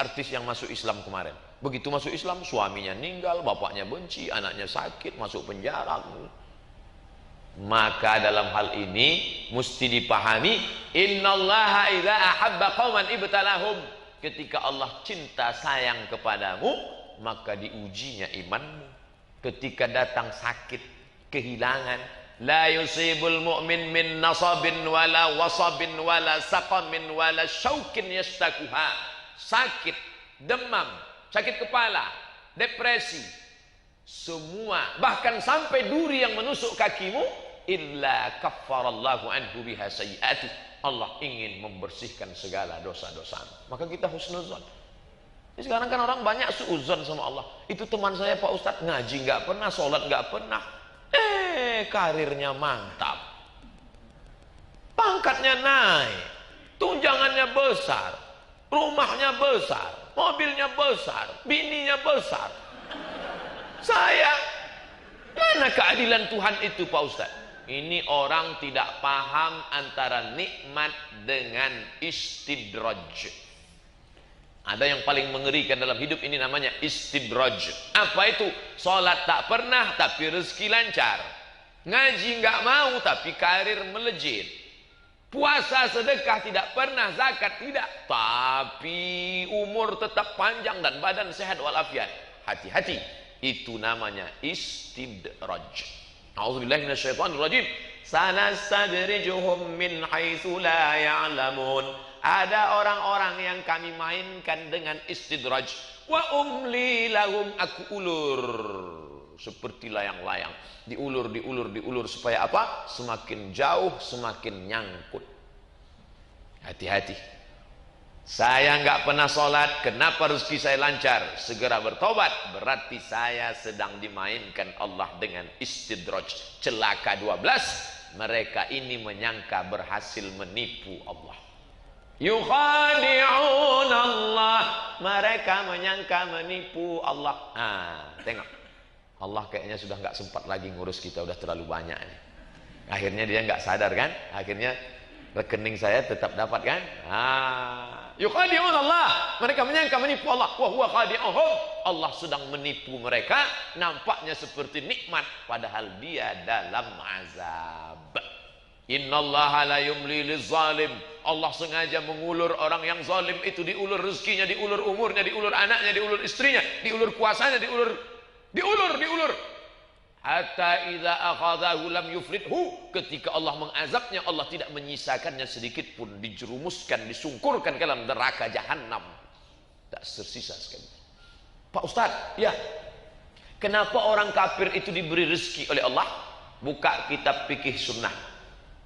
artis yang masuk Islam kemarin. Begitu masuk Islam, suaminya meninggal, bapaknya benci, anaknya sakit, masuk penjara. Maka dalam hal ini mesti dipahami, innallaha idza ahabba qauman ibtalahum. Ketika Allah cinta sayang kepadamu, maka diujinya imanmu. Ketika datang sakit, kehilangan, la yusibul mu'min min nasabin wala wasabin wala saqamin wala syaukin yastakuha. Sakit, demam, sakit kepala, depresi, semua, bahkan sampai duri yang menusuk kakimu, illa kaffarallahu anhu biha sayyi'ati. Allah ingin membersihkan segala dosa-dosa. Maka kita husnuzon. Sekarang kan orang banyak suuzon sama Allah. Itu teman saya Pak Ustadz, ngaji nggak pernah, sholat nggak pernah, karirnya mantap, pangkatnya naik, tunjangannya besar, rumahnya besar, mobilnya besar, bininya besar. Saya, mana keadilan Tuhan itu Pak Ustadz? Ini orang tidak paham antara nikmat dengan istidraj. Ada yang paling mengerikan dalam hidup ini, namanya istidraj. Apa itu? Sholat tak pernah tapi rezeki lancar, ngaji nggak mau tapi karir melejit, puasa sedekah tidak pernah, zakat tidak, tapi umur tetap panjang dan badan sehat walafiat. Hati-hati, itu namanya istidraj. A'udzubillahi minasyaitonirrajim. Sanastadrijuhum min haitsu la ya'lamun. Ada orang-orang yang kami mainkan dengan istidraj. Wa umli lahum, aku ulur seperti layang-layang, diulur supaya apa? Semakin jauh semakin nyangkut. Hati-hati. Saya nggak pernah sholat, kenapa rezeki saya lancar? Segera bertobat, berarti saya sedang dimainkan Allah dengan istidraj. Celaka 12, mereka ini menyangka berhasil menipu Allah. Yukhadi'un Allah, mereka menyangka menipu Allah. Tengok, Allah kayaknya sudah nggak sempat lagi ngurus kita, udah terlalu banyak nih. Akhirnya dia nggak sadar kan? Akhirnya rekening saya tetap dapat kan? Yukhadi'un Allah, mereka menyangka menipu Allah. Wa huwa khadi'uhum, Allah sedang menipu mereka. Nampaknya seperti nikmat, padahal dia dalam azab. Innallaha la yumli lizalim. Allah sengaja mengulur orang yang zalim itu, diulur rezekinya, diulur umurnya, diulur anaknya, diulur istrinya, diulur kuasanya, diulur. Hatta idza akhadhahu lam yuflithu. Ketika Allah mengazabnya, Allah tidak menyisakannya sedikit pun, dijerumuskan, disungkurkan ke dalam neraka jahanam, tak tersisa sekali. Pak Ustadz, ya, kenapa orang kafir itu diberi rezeki oleh Allah? Buka kitab fikih sunnah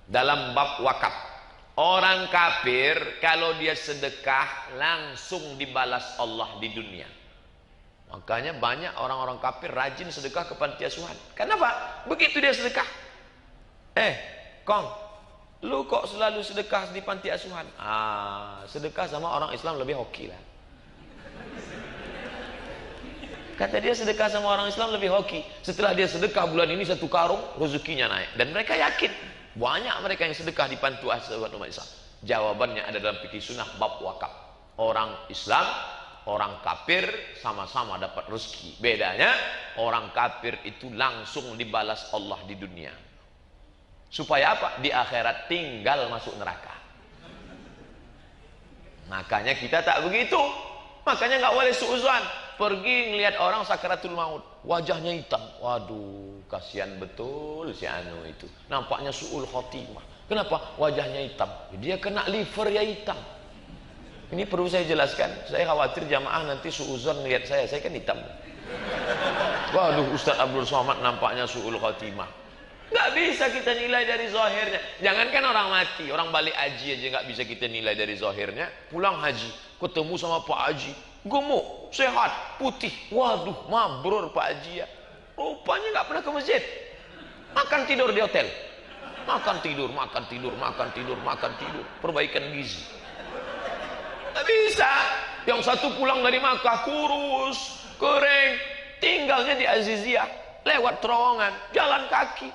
dalam bab wakaf. Orang kafir kalau dia sedekah langsung dibalas Allah di dunia. Makanya banyak orang-orang kafir rajin sedekah ke panti asuhan. Kenapa? Begitu dia sedekah, Kong, lu kok selalu sedekah di panti asuhan? Sedekah sama orang Islam lebih hoki lah. Kata dia, sedekah sama orang Islam lebih hoki. Setelah dia sedekah bulan ini 1 karung, rezekinya naik. Dan mereka yakin, banyak mereka yang sedekah di panti asuhan umat Islam. Jawabannya ada dalam fikih sunnah bab wakaf. Orang Islam, orang kafir sama-sama dapat rezeki. Bedanya, orang kafir itu langsung dibalas Allah di dunia. Supaya apa? Di akhirat tinggal masuk neraka. Makanya kita tak begitu. Makanya nggak boleh suuzon. Pergi ngelihat orang sakaratul maut, wajahnya hitam. Waduh, kasihan betul si anu itu. Nampaknya suul khotimah. Kenapa? Wajahnya hitam. Dia kena liver ya hitam. Ini perlu saya jelaskan. Saya khawatir jamaah nanti suuzon melihat saya kan hitam. Waduh, Ustaz Abdul Somad nampaknya suul khotimah. Nggak bisa kita nilai dari zahirnya. Jangankan orang mati, orang balik haji aja nggak bisa kita nilai dari zahirnya. Pulang haji, ketemu sama Pak Haji, gemuk, sehat, putih. Waduh, mabrur Pak Haji ya. Rupanya nggak pernah ke masjid. Makan tidur di hotel. Makan tidur. Perbaikan gizi. Nggak bisa. Yang satu pulang dari Makkah kurus, kering, tinggalnya di Aziziyah, lewat terowongan, jalan kaki,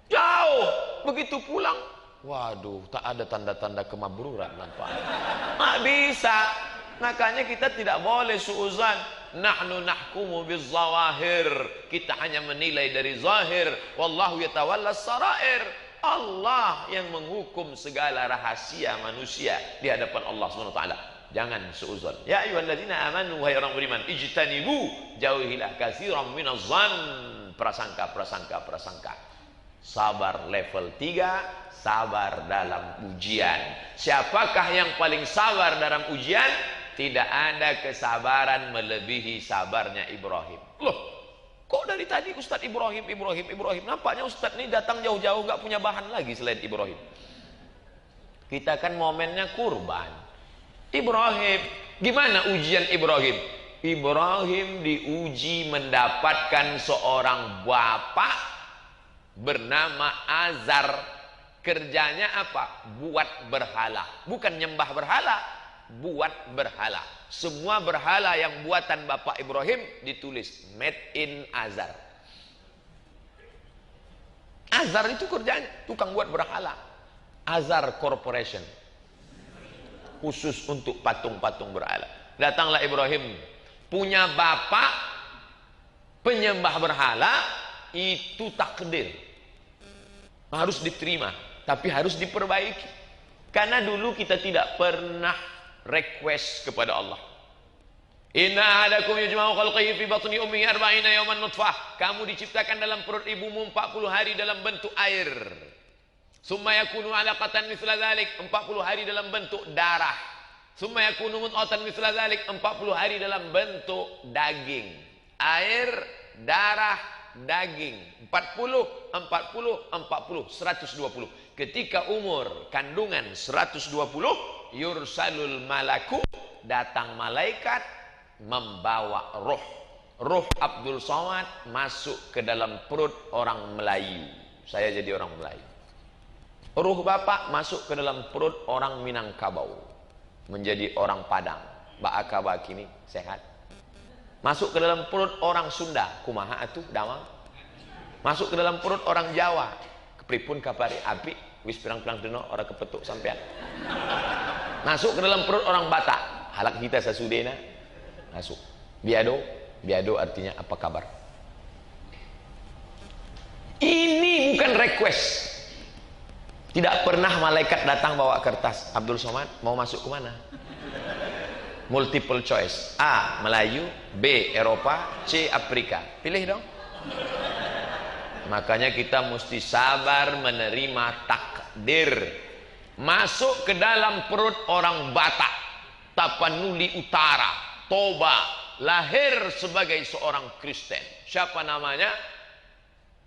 jauh. Begitu pulang, waduh, tak ada tanda-tanda kemabruran nampaknya. Nggak bisa. Makanya kita tidak boleh suuzan. Nahnu nahkumu bizzawahir. Kita hanya menilai dari zahir. Wallahu yatawalla sarair. Allah yang menghukum segala rahasia manusia di hadapan Allah SWT. Jangan suuzan. Ya ayyuhalladzina amanu, wahai orang beriman, ijtanibu, jauhilah katsiran minazzan, prasangka. Sabar level 3, sabar dalam ujian. Siapakah yang paling sabar dalam ujian? Tidak ada kesabaran melebihi sabarnya Ibrahim. Loh, kok dari tadi Ustadz Ibrahim? Nampaknya Ustadz ini datang jauh-jauh gak punya bahan lagi selain Ibrahim. Kita kan momennya kurban. Ibrahim, gimana ujian Ibrahim? Ibrahim diuji mendapatkan seorang bapak bernama Azar. Kerjanya apa? Buat berhala. Bukan nyembah berhala, buat berhala. Semua berhala yang buatan Bapak Ibrahim ditulis made in Azar. Azar itu kerjanya tukang buat berhala. Azar Corporation, khusus untuk patung-patung berhala. Datanglah Ibrahim, punya bapak penyembah berhala. Itu takdir, harus diterima, tapi harus diperbaiki. Karena dulu kita tidak pernah request kepada Allah. Inna ahadakum yujma'u khalqihi fi batni ummihi 40 yawman nutfah. Kamu diciptakan dalam perut ibumu 40 hari dalam bentuk air. Summa yakunu 'alaqatan mithla dzalik, 40 hari dalam bentuk darah. Summa yakunu mudghatan mithla dzalik, 40 hari dalam bentuk daging. Air, darah, daging. 40, 120. Ketika umur kandungan 120, yursalul malaku, datang malaikat membawa roh. Roh Abdul Somad masuk ke dalam perut orang Melayu. Saya jadi orang Melayu. Roh bapak masuk ke dalam perut orang Minangkabau, menjadi orang Padang. Mbak Akaba kini sehat. Masuk ke dalam perut orang Sunda, kumaha atuh damang. Masuk ke dalam perut orang Jawa, kepripun kabari api, wis pirang-pirang dino orang kepetuk sampean. Masuk ke dalam perut orang Batak, halak kita sasudena. Masuk. Biado artinya apa kabar? Ini bukan request. Tidak pernah malaikat datang bawa kertas. Abdul Somad mau masuk ke mana? Multiple choice. A. Melayu, B. Eropa, C. Afrika. Pilih dong. Makanya kita mesti sabar menerima takdir. Masuk ke dalam perut orang Batak, Tapanuli Utara, Toba, lahir sebagai seorang Kristen. Siapa namanya?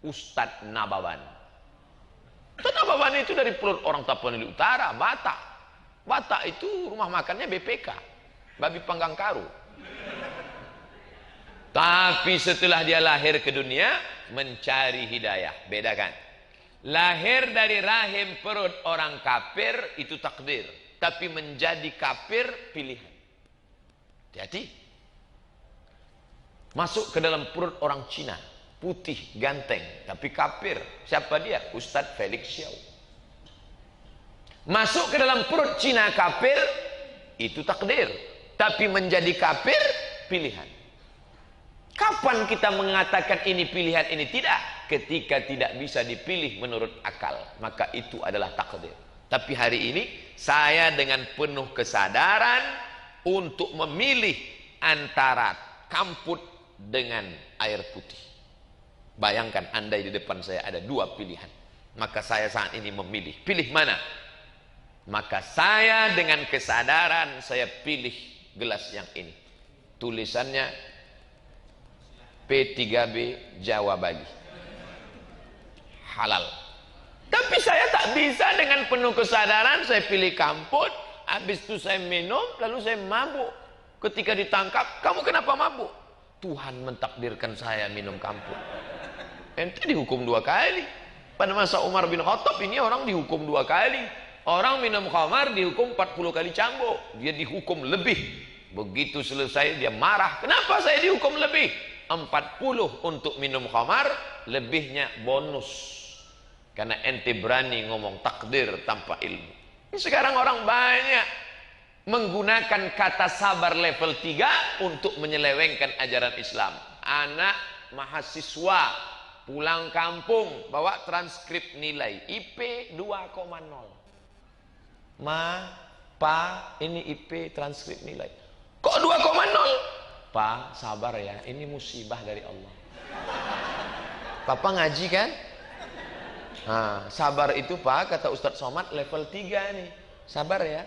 Ustadz Nababan. Ustadz Nababan itu dari perut orang Tapanuli Utara, Batak. Batak itu rumah makannya BPK, babi panggang karu. Tapi setelah dia lahir ke dunia, mencari hidayah. Bedakan. Lahir dari rahim perut orang kafir itu takdir, tapi menjadi kafir pilihan. Hati-hati. Masuk ke dalam perut orang Cina, putih, ganteng, tapi kafir. Siapa dia? Ustadz Felix Xiao. Masuk ke dalam perut Cina kafir, itu takdir, tapi menjadi kafir pilihan. Kapan kita mengatakan ini pilihan, ini tidak? Ketika tidak bisa dipilih menurut akal, maka itu adalah takdir. Tapi hari ini saya dengan penuh kesadaran untuk memilih antara kamput dengan air putih. Bayangkan andai di depan saya ada dua pilihan, maka saya saat ini memilih. Pilih mana? Maka saya dengan kesadaran saya pilih gelas yang ini. Tulisannya P3B Jawa Bali, halal. Tapi saya tak bisa dengan penuh kesadaran saya pilih kamput, habis itu saya minum, lalu saya mabuk. Ketika ditangkap, kamu kenapa mabuk? Tuhan mentakdirkan saya minum kamput. Ente dihukum 2 kali. Pada masa Umar bin Khattab ini orang dihukum 2 kali. Orang minum khamar dihukum 40 kali cambuk. Dia dihukum lebih. Begitu selesai dia marah. Kenapa saya dihukum lebih? 40 untuk minum khamar, lebihnya bonus. Karena ente berani ngomong takdir tanpa ilmu. Sekarang orang banyak menggunakan kata sabar level 3 untuk menyelewengkan ajaran Islam. Anak mahasiswa pulang kampung bawa transkrip nilai IP 2,0. Ma, Pa, ini IP transkrip nilai. Kok 2,0? Pa, sabar ya, ini musibah dari Allah. Papa ngaji kan? Nah, sabar itu Pak, kata Ustadz Somad level 3 nih. Sabar ya.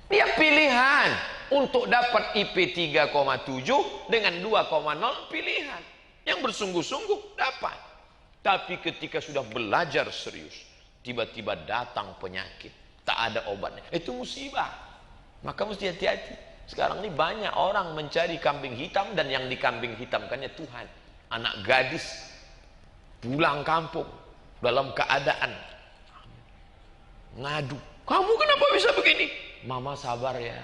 Dia pilihan untuk dapat IP 3,7 dengan 2,0 pilihan. Yang bersungguh-sungguh dapat. Tapi ketika sudah belajar serius, tiba-tiba datang penyakit, tak ada obatnya. Itu musibah. Maka mesti hati-hati. Sekarang ini banyak orang mencari kambing hitam dan yang dikambing hitamkannya Tuhan. Anak gadis pulang kampung dalam keadaan ngadu. Kamu kenapa bisa begini? Mama sabar ya.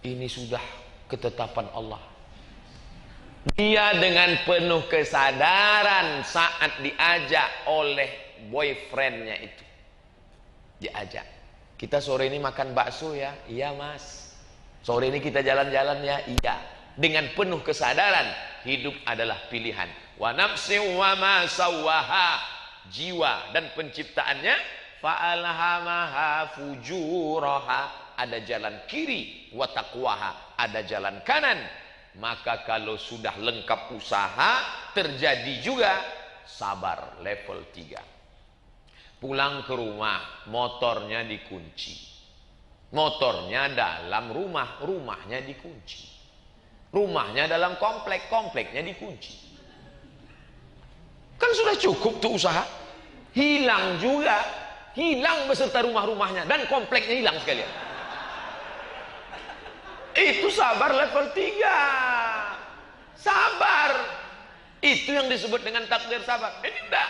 Ini sudah ketetapan Allah. Dia dengan penuh kesadaran saat diajak oleh boyfriendnya itu. Diajak. Kita sore ini makan bakso ya? Iya mas. Sore ini kita jalan-jalan ya? Iya. Dengan penuh kesadaran, hidup adalah pilihan. Wa nafsi wa ma sawwaha, jiwa dan penciptaannya, fa'alhamaha fujuraha, ada jalan kiri, wa taqwaha, ada jalan kanan. Maka kalau sudah lengkap usaha, terjadi juga sabar level 3. Pulang ke rumah, motornya dikunci. Motornya dalam rumah, rumahnya dikunci. Rumahnya dalam komplek, kompleknya dikunci. Kan sudah cukup tuh usaha. Hilang juga. Hilang beserta rumah-rumahnya dan kompleknya hilang sekalian. Itu sabar level 3. Sabar. Itu yang disebut dengan takdir sabar. Ini enggak.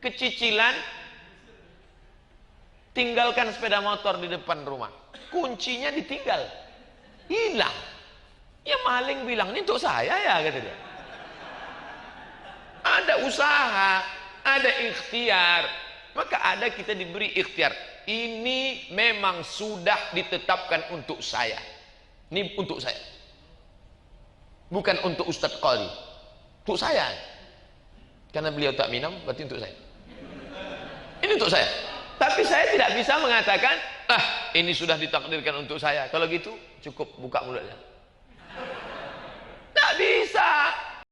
Kecicilan, tinggalkan sepeda motor di depan rumah. Kuncinya ditinggal. Hilang. Ya maling bilang, ini untuk saya ya, kata dia. Ada usaha, ada ikhtiar. Maka ada kita diberi ikhtiar. Ini memang sudah ditetapkan untuk saya. Ini untuk saya. Bukan untuk Ustadz Qari. Untuk saya. Karena beliau tak minum, berarti untuk saya. Ini untuk saya. Tapi saya tidak bisa mengatakan, ah ini sudah ditakdirkan untuk saya. Kalau gitu cukup buka mulutnya.